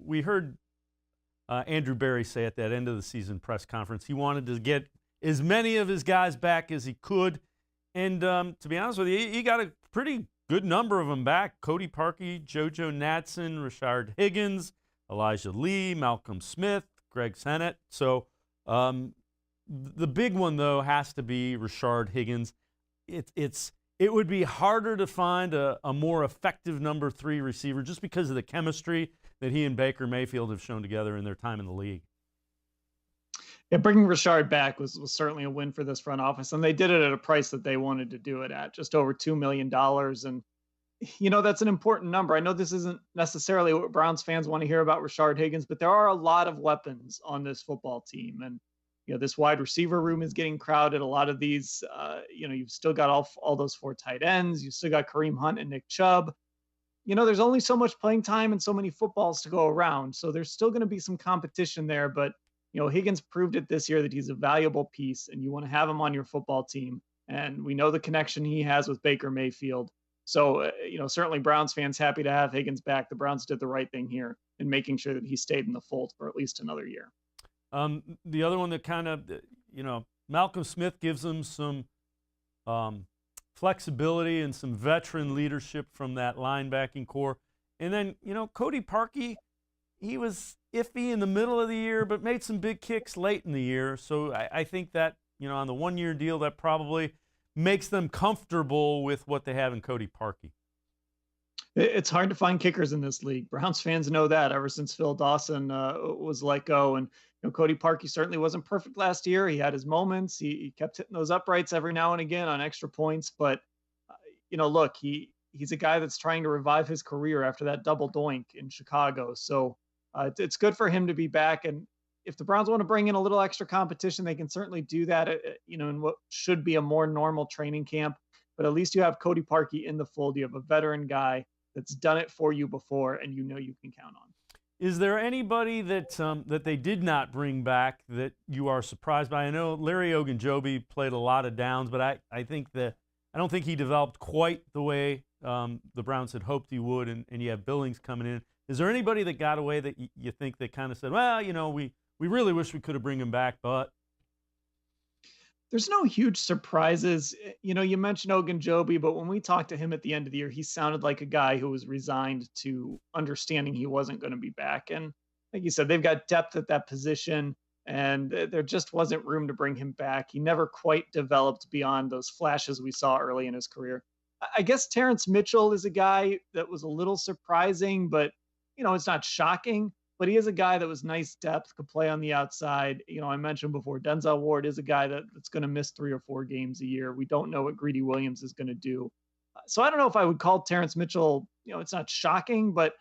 we heard Andrew Berry say at that end of the season press conference he wanted to get as many of his guys back as he could. And to be honest with you, he got a pretty good number of them back. Cody Parkey, JoJo Natson, Rashard Higgins, Elijah Lee, Malcolm Smith, Greg Sennett. So the big one, though, has to be Rashard Higgins. It would be harder to find a more effective number 3 receiver just because of the chemistry that he and Baker Mayfield have shown together in their time in the league. Yeah, bringing Rashard back was certainly a win for this front office, and they did it at a price that they wanted to do it at, just over $2 million. And, that's an important number. I know this isn't necessarily what Browns fans want to hear about Rashard Higgins, but there are a lot of weapons on this football team. And, this wide receiver room is getting crowded. A lot of these, you've still got all those 4 tight ends. You've still got Kareem Hunt and Nick Chubb. There's only so much playing time and so many footballs to go around. So there's still going to be some competition there. But, Higgins proved it this year that he's a valuable piece and you want to have him on your football team. And we know the connection he has with Baker Mayfield. So, certainly Browns fans happy to have Higgins back. The Browns did the right thing here in making sure that he stayed in the fold for at least another year. The other one that kind of, Malcolm Smith gives them some flexibility and some veteran leadership from that linebacking core. And then, Cody Parkey, he was iffy in the middle of the year, but made some big kicks late in the year. So I think that, on the 1-year deal, that probably makes them comfortable with what they have in Cody Parkey. It's hard to find kickers in this league. Browns fans know that ever since Phil Dawson was let go. And Cody Parkey certainly wasn't perfect last year. He had his moments. He kept hitting those uprights every now and again on extra points. But, look, he's a guy that's trying to revive his career after that double doink in Chicago. So it's good for him to be back. And if the Browns want to bring in a little extra competition, they can certainly do that, in what should be a more normal training camp. But at least you have Cody Parkey in the fold. You have a veteran guy that's done it for you before, and you can count on. Is there anybody that that they did not bring back that you are surprised by? I know Larry Ogunjobi played a lot of downs, but I don't think he developed quite the way the Browns had hoped he would, and you have Billings coming in. Is there anybody that got away that you think that kind of said, well, we really wish we could have bring him back, but? There's no huge surprises. You mentioned Ogunjobi, but when we talked to him at the end of the year, he sounded like a guy who was resigned to understanding he wasn't going to be back. And like you said, they've got depth at that position, and there just wasn't room to bring him back. He never quite developed beyond those flashes we saw early in his career. I guess Terrence Mitchell is a guy that was a little surprising, but, it's not shocking. But he is a guy that was nice depth, could play on the outside. I mentioned before, Denzel Ward is a guy that's going to miss 3 or 4 games a year. We don't know what Greedy Williams is going to do. So I don't know if I would call Terrence Mitchell, it's not shocking, but,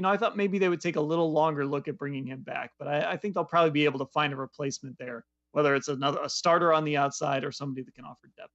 I thought maybe they would take a little longer look at bringing him back. But I think they'll probably be able to find a replacement there, whether it's a starter on the outside or somebody that can offer depth.